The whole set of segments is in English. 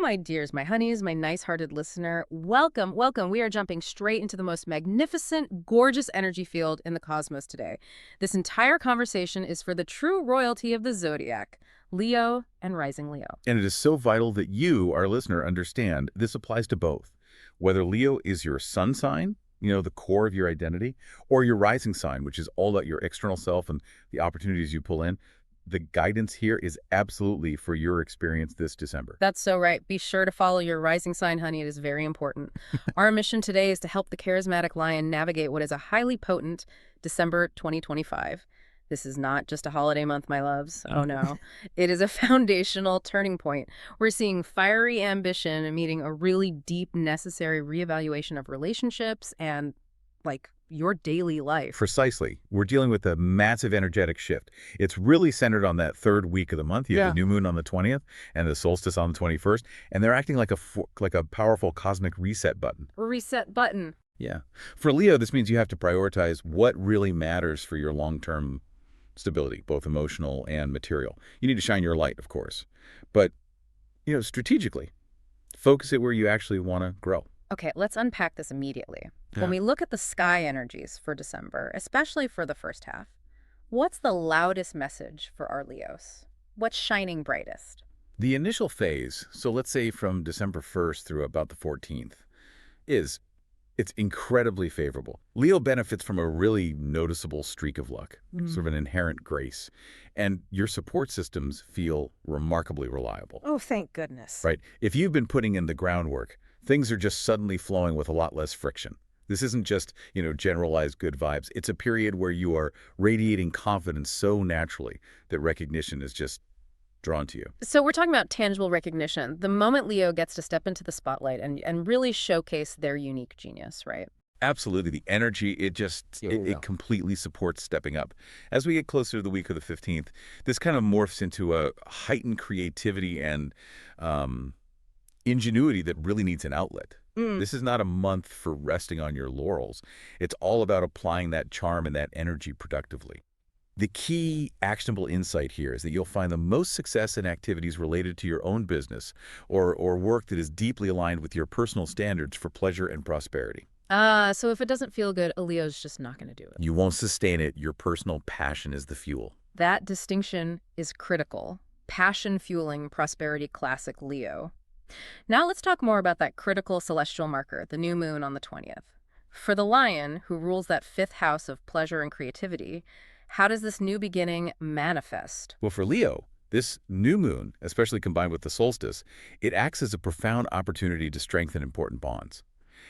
my dears, my honeys, my nice-hearted listener. Welcome, welcome. We are jumping straight into the most magnificent, gorgeous energy field in the cosmos today. This entire conversation is for the true royalty of the Zodiac, Leo and rising Leo. And it is so vital that you, our listener, understand this applies to both. Whether Leo is your sun sign, the core of your identity, or your rising sign, which is all about your external self and the opportunities you pull in, the guidance here is absolutely for your experience this December. That's so right. Be sure to follow your rising sign, honey. It is very important. Our mission today is to help the charismatic lion navigate what is a highly potent December 2025. This is not just a holiday month, my loves. Oh, no. It is a foundational turning point. We're seeing fiery ambition meeting a really deep, necessary reevaluation of relationships and, your daily life. Precisely. We're dealing with a massive energetic shift. It's really centered on that third week of the month. You have the new moon on the 20th and the solstice on the 21st, and they're acting like a powerful cosmic reset button. Reset button. Yeah. For Leo, this means you have to prioritize what really matters for your long-term stability, both emotional and material. You need to shine your light, of course. But, strategically, focus it where you actually want to grow. Okay, let's unpack this immediately. Yeah. When we look at the sky energies for December, especially for the first half, what's the loudest message for our Leos? What's shining brightest? The initial phase, so let's say from December 1st through about the 14th, it's incredibly favorable. Leo benefits from a really noticeable streak of luck, sort of an inherent grace, and your support systems feel remarkably reliable. Oh, thank goodness. Right? If you've been putting in the groundwork, things are just suddenly flowing with a lot less friction. This isn't just, generalized good vibes. It's a period where you are radiating confidence so naturally that recognition is just drawn to you. So we're talking about tangible recognition. The moment Leo gets to step into the spotlight and really showcase their unique genius, right? Absolutely. The energy, it completely supports stepping up. As we get closer to the week of the 15th, this kind of morphs into a heightened creativity and ingenuity that really needs an outlet. This is not a month for resting on your laurels. It's all about applying that charm and that energy productively. The key actionable insight here is that you'll find the most success in activities related to your own business or work that is deeply aligned with your personal standards for pleasure and prosperity. So if it doesn't feel good, a Leo's just not going to do it. You won't sustain it. Your personal passion is the fuel. That distinction is critical. Passion fueling prosperity classic Leo. Now let's talk more about that critical celestial marker, the new moon on the 20th. For the lion, who rules that fifth house of pleasure and creativity, how does this new beginning manifest? Well, for Leo, this new moon, especially combined with the solstice, it acts as a profound opportunity to strengthen important bonds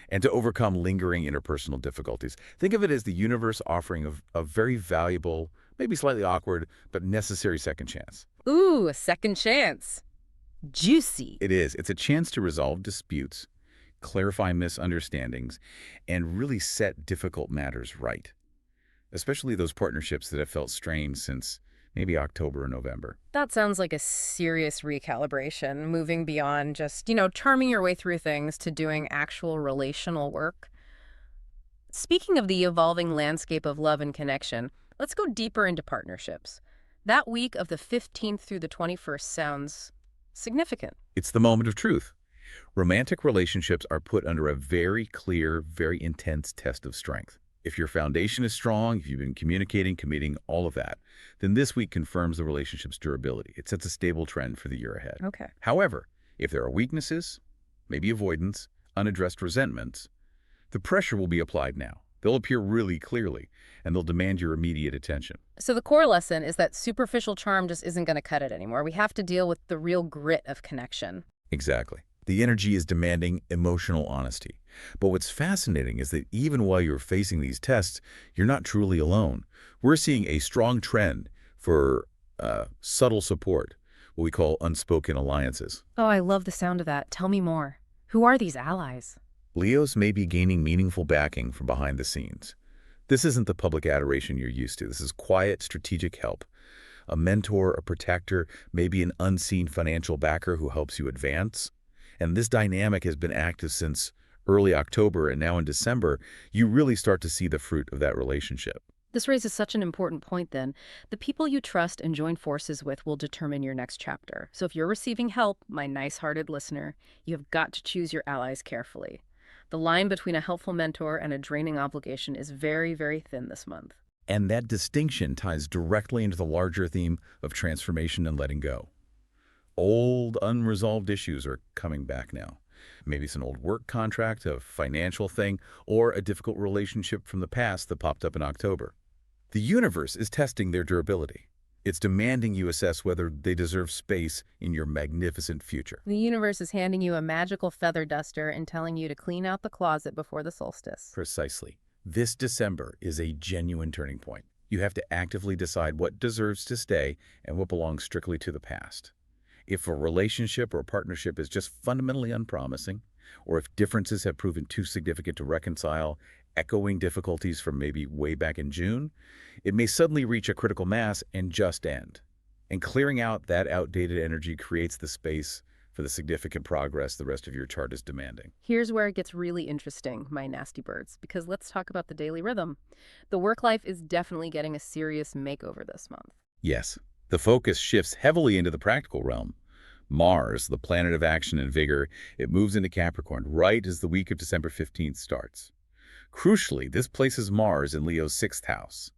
and to overcome lingering interpersonal difficulties. Think of it as the universe offering a very valuable, maybe slightly awkward, but necessary second chance. Ooh, a second chance. Juicy. It is. It's a chance to resolve disputes, clarify misunderstandings, and really set difficult matters right, especially those partnerships that have felt strained since maybe October or November. That sounds like a serious recalibration, moving beyond just, charming your way through things to doing actual relational work. Speaking of the evolving landscape of love and connection, let's go deeper into partnerships. That week of the 15th through the 21st sounds significant. It's the moment of truth. Romantic relationships are put under a very clear, very intense test of strength. If your foundation is strong, if you've been communicating, committing, all of that, then this week confirms the relationship's durability. It sets a stable trend for the year ahead. Okay. However, if there are weaknesses, maybe avoidance, unaddressed resentments, the pressure will be applied now. They'll appear really clearly, and they'll demand your immediate attention. So the core lesson is that superficial charm just isn't going to cut it anymore. We have to deal with the real grit of connection. Exactly. The energy is demanding emotional honesty. But what's fascinating is that even while you're facing these tests, you're not truly alone. We're seeing a strong trend for subtle support, what we call unspoken alliances. Oh, I love the sound of that. Tell me more. Who are these allies? Leos may be gaining meaningful backing from behind the scenes. This isn't the public adoration you're used to. This is quiet, strategic help. A mentor, a protector, maybe an unseen financial backer who helps you advance. And this dynamic has been active since early October, and now in December, you really start to see the fruit of that relationship. This raises such an important point then. The people you trust and join forces with will determine your next chapter. So if you're receiving help, my nice-hearted listener, you have got to choose your allies carefully. The line between a helpful mentor and a draining obligation is very, very thin this month. And that distinction ties directly into the larger theme of transformation and letting go. Old, unresolved issues are coming back now. Maybe it's an old work contract, a financial thing, or a difficult relationship from the past that popped up in October. The universe is testing their durability. It's demanding you assess whether they deserve space in your magnificent future. The universe is handing you a magical feather duster and telling you to clean out the closet before the solstice. Precisely. This December is a genuine turning point. You have to actively decide what deserves to stay and what belongs strictly to the past. If a relationship or a partnership is just fundamentally unpromising, or if differences have proven too significant to reconcile, echoing difficulties from maybe way back in June, it may suddenly reach a critical mass and just end. And clearing out that outdated energy creates the space for the significant progress the rest of your chart is demanding. Here's where it gets really interesting, my nasty birds, because let's talk about the daily rhythm. The work life is definitely getting a serious makeover this month. Yes, the focus shifts heavily into the practical realm. Mars, the planet of action and vigor, it moves into Capricorn right as the week of December 15th starts. Crucially, this places Mars in Leo's 6th house.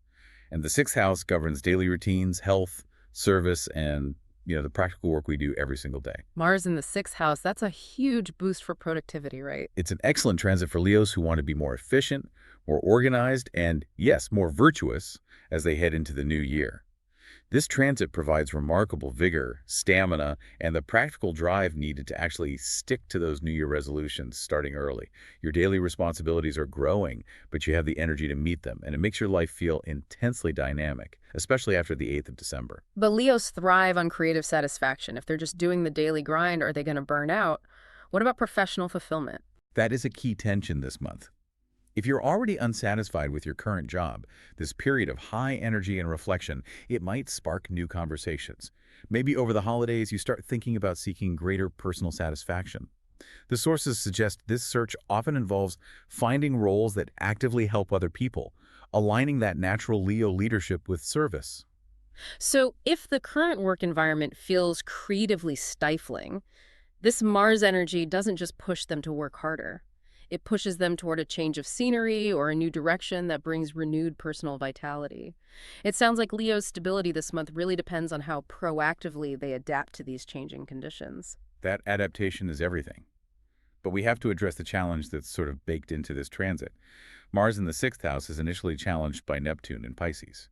And the 6th house governs daily routines, health, service, and the practical work we do every single day. Mars in the 6th house, that's a huge boost for productivity, right? It's an excellent transit for Leos who want to be more efficient, more organized, and yes, more virtuous as they head into the new year. This transit provides remarkable vigor, stamina, and the practical drive needed to actually stick to those New Year resolutions starting early. Your daily responsibilities are growing, but you have the energy to meet them, and it makes your life feel intensely dynamic, especially after the 8th of December. But Leos thrive on creative satisfaction. If they're just doing the daily grind, are they going to burn out? What about professional fulfillment? That is a key tension this month. If you're already unsatisfied with your current job, this period of high energy and reflection, it might spark new conversations. Maybe over the holidays, you start thinking about seeking greater personal satisfaction. The sources suggest this search often involves finding roles that actively help other people, aligning that natural Leo leadership with service. So if the current work environment feels creatively stifling, this Mars energy doesn't just push them to work harder. It pushes them toward a change of scenery or a new direction that brings renewed personal vitality. It sounds like Leo's stability this month really depends on how proactively they adapt to these changing conditions. That adaptation is everything. But we have to address the challenge that's sort of baked into this transit. Mars in the 6th house is initially challenged by Neptune in Pisces.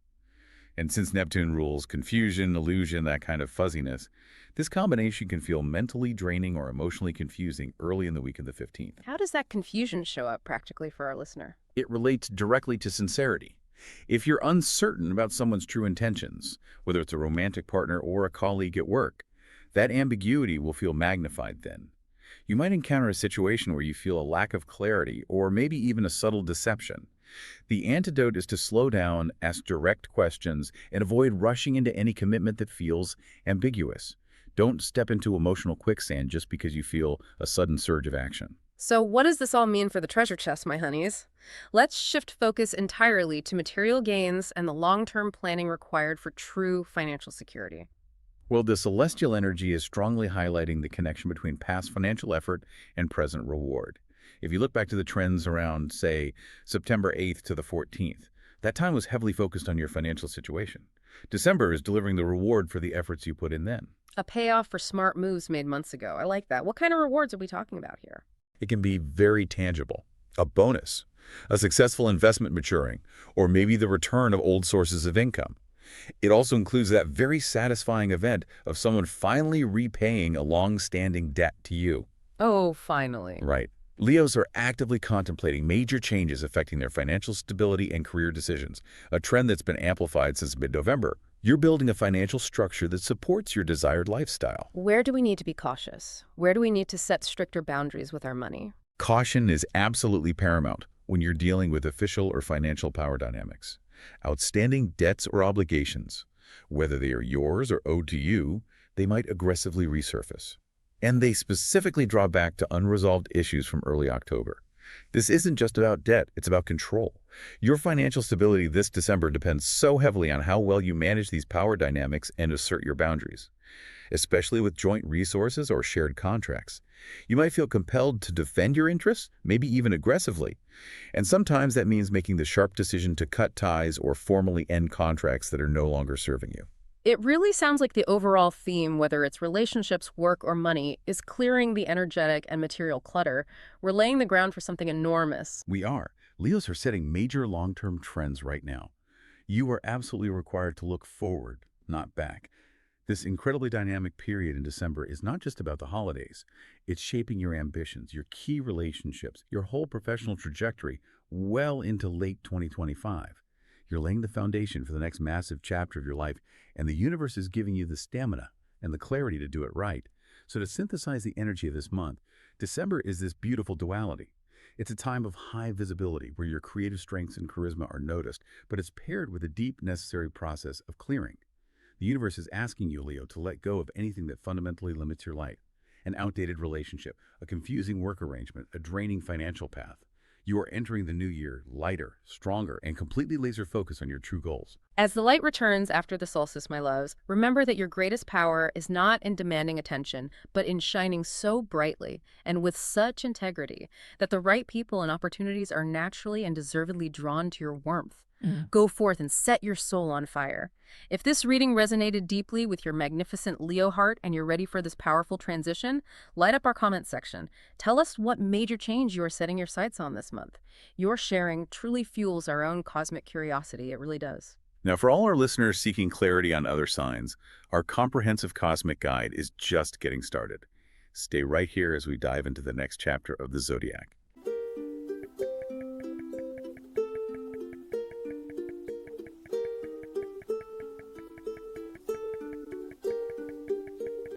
And since Neptune rules confusion, illusion, that kind of fuzziness, this combination can feel mentally draining or emotionally confusing early in the week of the 15th. How does that confusion show up practically for our listener? It relates directly to sincerity. If you're uncertain about someone's true intentions, whether it's a romantic partner or a colleague at work, that ambiguity will feel magnified then. You might encounter a situation where you feel a lack of clarity or maybe even a subtle deception. The antidote is to slow down, ask direct questions, and avoid rushing into any commitment that feels ambiguous. Don't step into emotional quicksand just because you feel a sudden surge of action. So what does this all mean for the treasure chest, my honeys? Let's shift focus entirely to material gains and the long-term planning required for true financial security. Well, the celestial energy is strongly highlighting the connection between past financial effort and present reward. If you look back to the trends around, say, September 8th to the 14th, that time was heavily focused on your financial situation. December is delivering the reward for the efforts you put in then. A payoff for smart moves made months ago. I like that. What kind of rewards are we talking about here? It can be very tangible. A bonus, a successful investment maturing, or maybe the return of old sources of income. It also includes that very satisfying event of someone finally repaying a long-standing debt to you. Oh, finally. Right. Leos are actively contemplating major changes affecting their financial stability and career decisions, a trend that's been amplified since mid-November. You're building a financial structure that supports your desired lifestyle. Where do we need to be cautious? Where do we need to set stricter boundaries with our money? Caution is absolutely paramount when you're dealing with official or financial power dynamics. Outstanding debts or obligations, whether they are yours or owed to you, they might aggressively resurface. And they specifically draw back to unresolved issues from early October. This isn't just about debt, it's about control. Your financial stability this December depends so heavily on how well you manage these power dynamics and assert your boundaries, especially with joint resources or shared contracts. You might feel compelled to defend your interests, maybe even aggressively. And sometimes that means making the sharp decision to cut ties or formally end contracts that are no longer serving you. It really sounds like the overall theme, whether it's relationships, work, or money, is clearing the energetic and material clutter. We're laying the ground for something enormous. We are. Leos are setting major long-term trends right now. You are absolutely required to look forward, not back. This incredibly dynamic period in December is not just about the holidays. It's shaping your ambitions, your key relationships, your whole professional trajectory well into late 2025. You're laying the foundation for the next massive chapter of your life, and the universe is giving you the stamina and the clarity to do it right. So to synthesize the energy of this month, December is this beautiful duality. It's a time of high visibility where your creative strengths and charisma are noticed, but it's paired with a deep, necessary process of clearing. The universe is asking you, Leo, to let go of anything that fundamentally limits your life. An outdated relationship, a confusing work arrangement, a draining financial path. You are entering the new year lighter, stronger, and completely laser focused on your true goals. As the light returns after the solstice, my loves, remember that your greatest power is not in demanding attention, but in shining so brightly and with such integrity that the right people and opportunities are naturally and deservedly drawn to your warmth. Go forth and set your soul on fire. If this reading resonated deeply with your magnificent Leo heart and you're ready for this powerful transition, light up our comment section. Tell us what major change you are setting your sights on this month. Your sharing truly fuels our own cosmic curiosity. It really does. Now, for all our listeners seeking clarity on other signs, our comprehensive cosmic guide is just getting started. Stay right here as we dive into the next chapter of the Zodiac.